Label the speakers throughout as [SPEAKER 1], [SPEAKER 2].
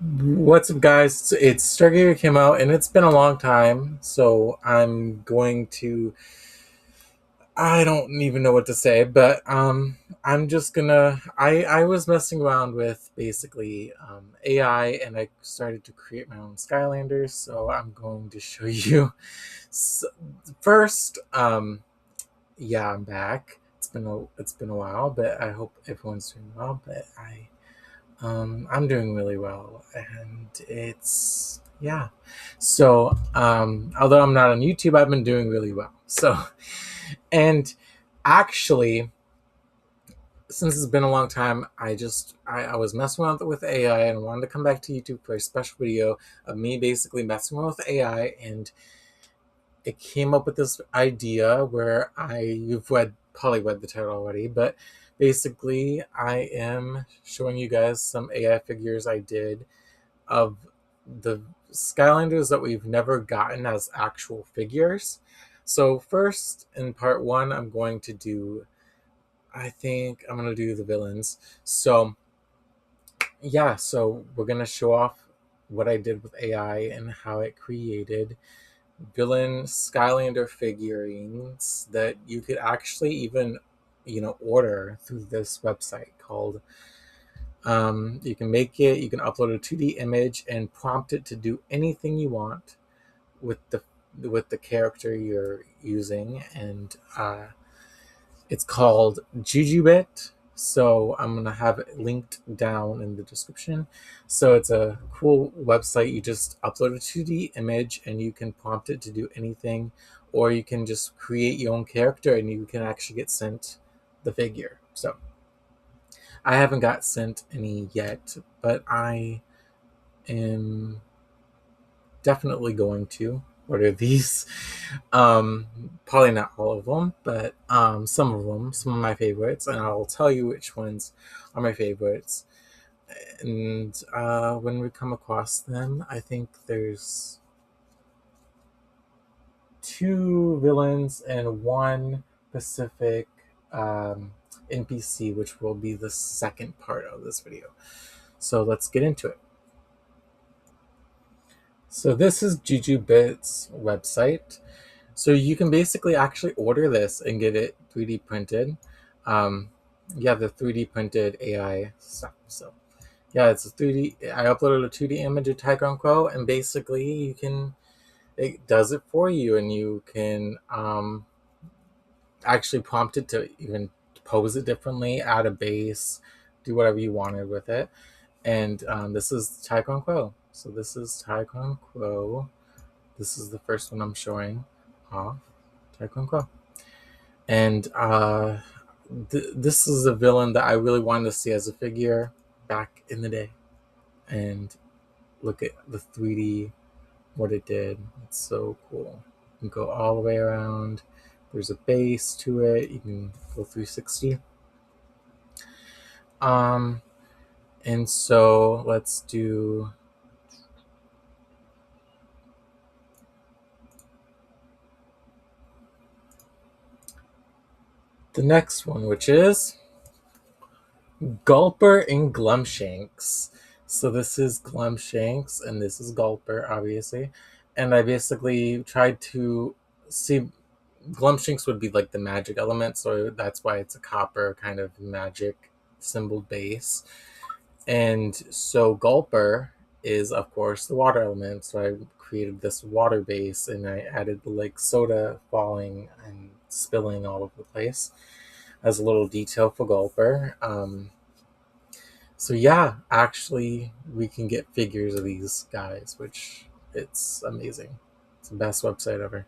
[SPEAKER 1] What's up, guys? It's StrikerHero came out, and it's been a long time, so I'm going to. I don't even know what to say, but I'm just gonna. I was messing around with basically AI, and I started to create my own Skylanders. So I'm going to show you. So, first, yeah, I'm back. It's been a while, but I hope everyone's doing well. But I'm doing really well, and it's yeah. So, although I'm not on YouTube, I've been doing really well. So, and actually, since it's been a long time, I was messing around with AI and wanted to come back to YouTube for a special video of me basically messing around with AI, and it came up with this idea where you've probably read the title already, but basically I am showing you guys some AI figures I did of the Skylanders that we've never gotten as actual figures. So first, in part one, I think I'm gonna do the villains. So yeah, so we're gonna show off what I did with AI and how it created villain Skylander figurines that you could actually even, order through this website called you can make it, you can upload a 2D image and prompt it to do anything you want with the character you're using, and it's called Jujubit. So I'm gonna have it linked down in the description. So it's a cool website. You just upload a 2D image and you can prompt it to do anything, or you can just create your own character and you can actually get sent the figure. So I haven't got sent any yet, but I am definitely going to order these. Probably not all of them, but some of them, some of my favorites, and I'll tell you which ones are my favorites. And when we come across them, I think there's two villains and one Pacific NPC, which will be the second part of this video. So let's get into it. So this is Jujubit's website. So you can basically actually order this and get it 3D printed. Um, yeah, the 3D printed AI stuff. So yeah, it's a 3D. I uploaded a 2D image of Tiger Crow, and basically it does it for you, and you can actually prompt it to even pose it differently, add a base, do whatever you wanted with it. And this is Tiger Crow. So this is Tiger Crow. This is the first one I'm showing off. Tiger Crow. And this is a villain that I really wanted to see as a figure back in the day. And look at the 3D, what it did. It's so cool. You can go all the way around. There's a base to it. You can go 360. And so let's do the next one, which is Gulper and Glumshanks. So this is Glumshanks and this is Gulper, obviously. And I basically tried to see Glumshanks would be like the magic element, so that's why it's a copper kind of magic symbol base. And so Gulper is of course the water element, so I created this water base and I added the like soda falling and spilling all over the place as a little detail for Gulper. So yeah, actually, we can get figures of these guys, which it's amazing. It's the best website ever.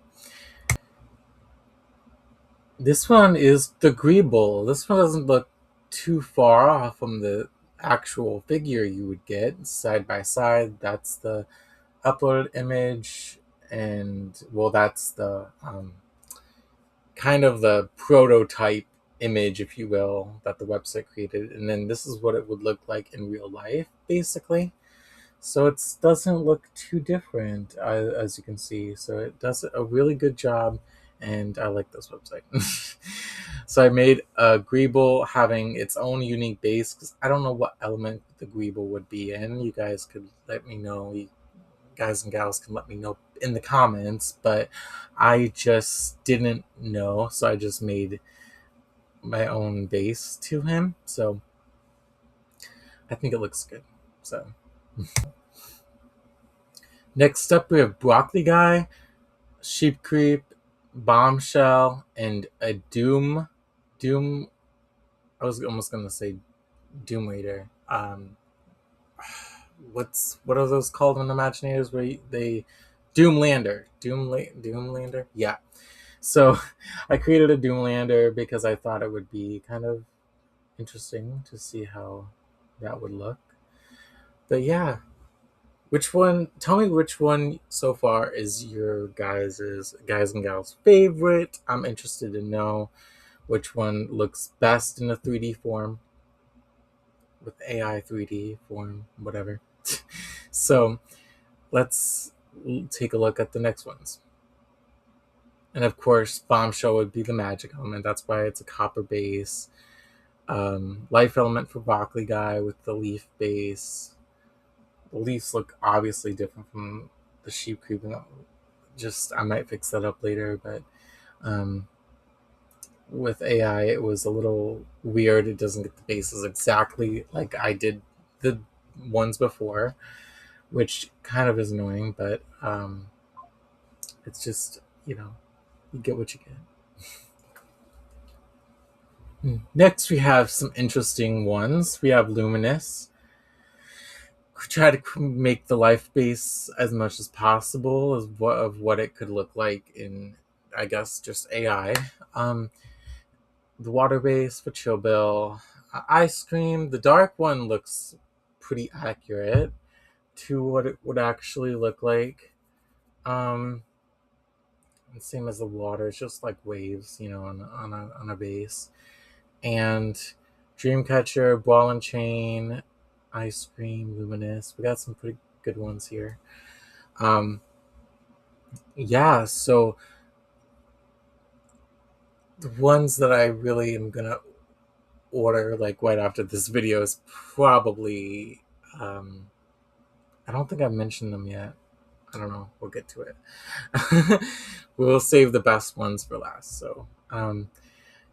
[SPEAKER 1] This one is the Greeble. This one doesn't look too far off from the actual figure you would get side by side. That's the uploaded image, and well, that's the kind of the prototype image, if you will, that the website created. And then this is what it would look like in real life, basically. So it doesn't look too different, as you can see. So it does a really good job and I like this website. So I made a Greeble having its own unique base, because I don't know what element the Greeble would be in. You guys could let me know. You guys and gals can let me know in the comments, but I just didn't know, so I just made my own base to him. So I think it looks good. So next up we have Broccoli Guy, Sheep Creep, Bombshell, and a Doom. I was almost gonna say Doom Raider. What are those called on Imaginators where they Doomlander? Doomlander? Yeah. So I created a Doomlander because I thought it would be kind of interesting to see how that would look. But yeah, which one? Tell me which one so far is your guys and gals favorite. I'm interested to know which one looks best in a 3D form with AI 3D form, whatever. So let's take a look at the next ones. And of course, Bombshell would be the magic element. That's why it's a copper base. Life element for Broccoli Guy with the leaf base. The leaves look obviously different from the sheep creep. Just I might fix that up later, but with AI it was a little weird. It doesn't get the bases exactly like I did the ones before, which kind of is annoying, but it's just, you get what you get. Next, we have some interesting ones. We have Luminous. Try to make the life base as much as possible of what it could look like in, I guess, just AI. The water base for Chill Bill. Ice Cream. The dark one looks pretty accurate to what it would actually look like. And same as the water. It's just like waves, on a base. And Dreamcatcher, Ball and Chain, Ice Cream, Luminous. We got some pretty good ones here. Yeah, so the ones that I really am gonna order like right after this video is probably I don't think I've mentioned them yet. I don't know. We'll get to it. We'll save the best ones for last. So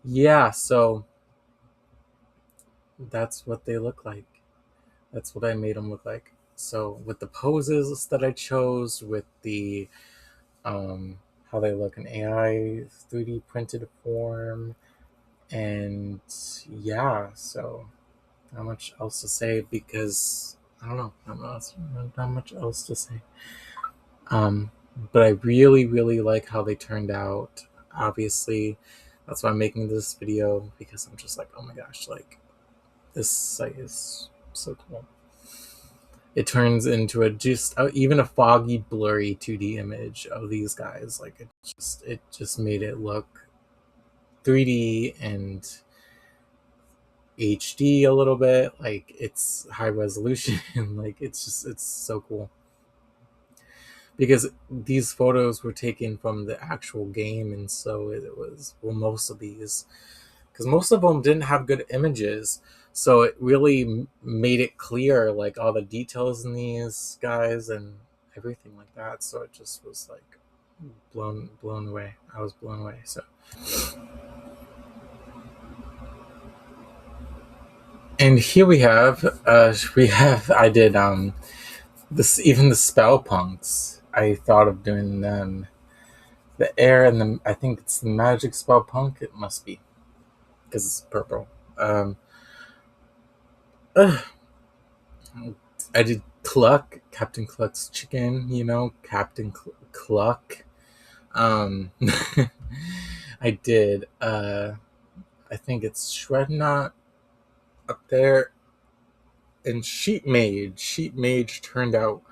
[SPEAKER 1] yeah, so that's what they look like. That's what I made them look like. So with the poses that I chose, with the how they look in AI 3D printed form, and yeah, so not much else to say because I don't know, not much else to say. But I really, really like how they turned out. Obviously, that's why I'm making this video, because I'm just like, oh my gosh, like this site is so cool. It turns into even a foggy, blurry 2D image of these guys. Like it just made it look 3D and HD a little bit. Like it's high resolution. Like it's so cool. Because these photos were taken from the actual game, and so it was, well, most of these, because most of them didn't have good images, so it really made it clear, like all the details in these guys and everything like that. So it just was like blown away. I was blown away. So, and here we have I did this, even the spell punks. I thought of doing them. The air and I think it's the magic spell punk. It must be, because it's purple. I did Cluck, Captain Cluck's chicken. Captain Cluck. Um, I did. I think it's Shrednut up there, and Sheep Mage. Sheep Mage turned out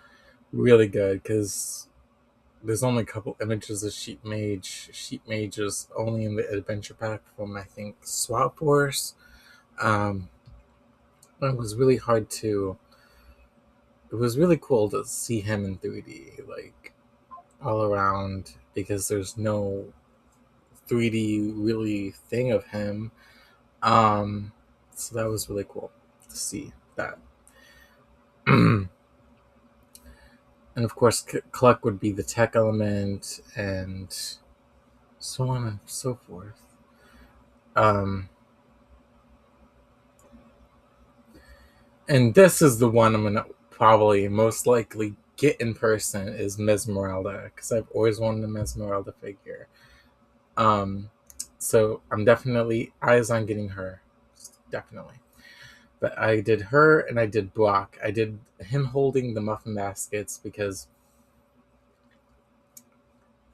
[SPEAKER 1] really good because there's only a couple images of Sheep Mage. Sheep Mage is only in the adventure pack from, I think, Swap Force. It was really hard to. It was really cool to see him in 3D, like all around, because there's no 3D really thing of him. So that was really cool to see that. And of course, Cluck would be the tech element, and so on and so forth. And this is the one I'm gonna probably most likely get in person is Mesmeralda, because I've always wanted a Mesmeralda figure. So I'm definitely eyes on getting her, definitely. But I did her and I did Brock. I did him holding the muffin baskets because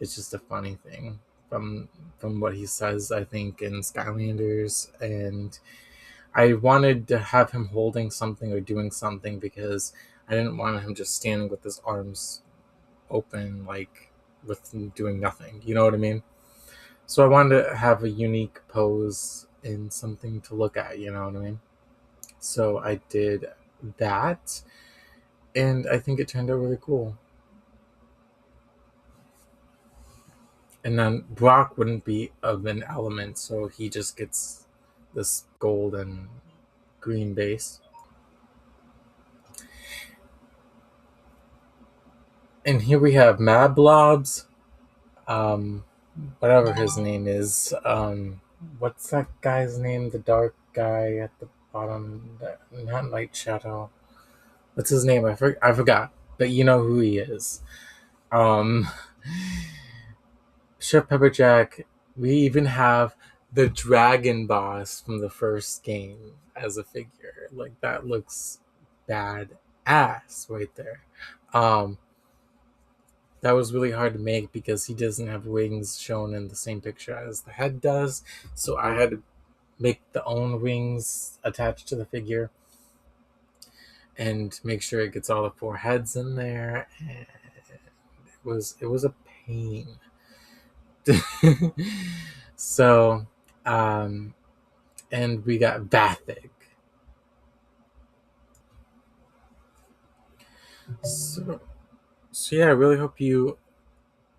[SPEAKER 1] it's just a funny thing from what he says, I think, in Skylanders. And I wanted to have him holding something or doing something because I didn't want him just standing with his arms open, like with doing nothing. You know what I mean? So I wanted to have a unique pose and something to look at. You know what I mean? So I did that, and I think it turned out really cool. And then Brock wouldn't be of an element, so he just gets this gold and green base. And here we have Mad Blobs, whatever his name is. What's that guy's name? The dark guy at the bottom, not Night Shadow. What's his name? I forgot, but you know who he is. Um, Chef Pepperjack. We even have the dragon boss from the first game as a figure. Like, that looks bad ass right there. That was really hard to make because he doesn't have wings shown in the same picture as the head does. So I had to make the own wings attached to the figure and make sure it gets all the four heads in there. And it was a pain. So, and we got Vathig. So yeah, I really hope you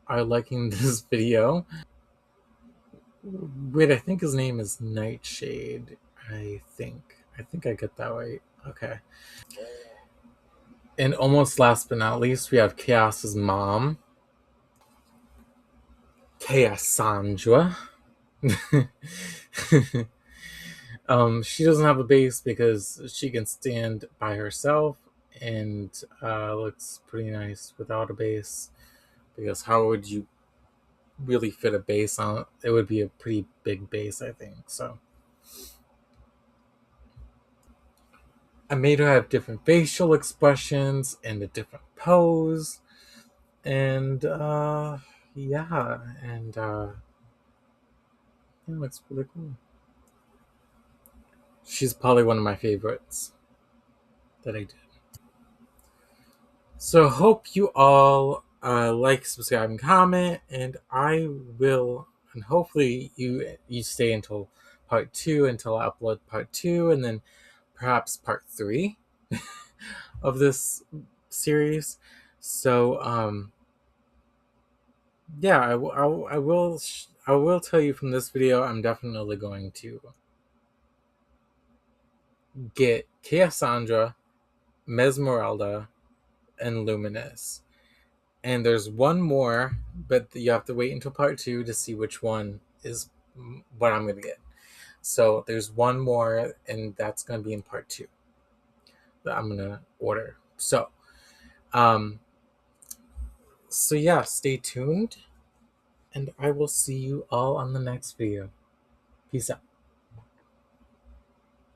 [SPEAKER 1] are liking this video. Wait, I think his name is Nightshade. I think I get that right. Okay. And almost last but not least, we have Chaos's mom, Chaosandra. She doesn't have a base because she can stand by herself and looks pretty nice without a base. Because how would you really fit a base on it? It would be a pretty big base, I think. So I made her have different facial expressions and a different pose. And yeah, and yeah, it's really cool. She's probably one of my favorites that I did. So hope you all like, subscribe, and comment, and I will, and hopefully you stay until part 2 until I upload part 2, and then perhaps part 3 of this series. So yeah, I will tell you from this video, I'm definitely going to get Cassandra, Mesmeralda, and Luminous. And there's one more, but you have to wait until part 2 to see which one is what I'm going to get. So there's one more, and that's going to be in part 2 that I'm going to order. So, so yeah, stay tuned, and I will see you all on the next video. Peace out.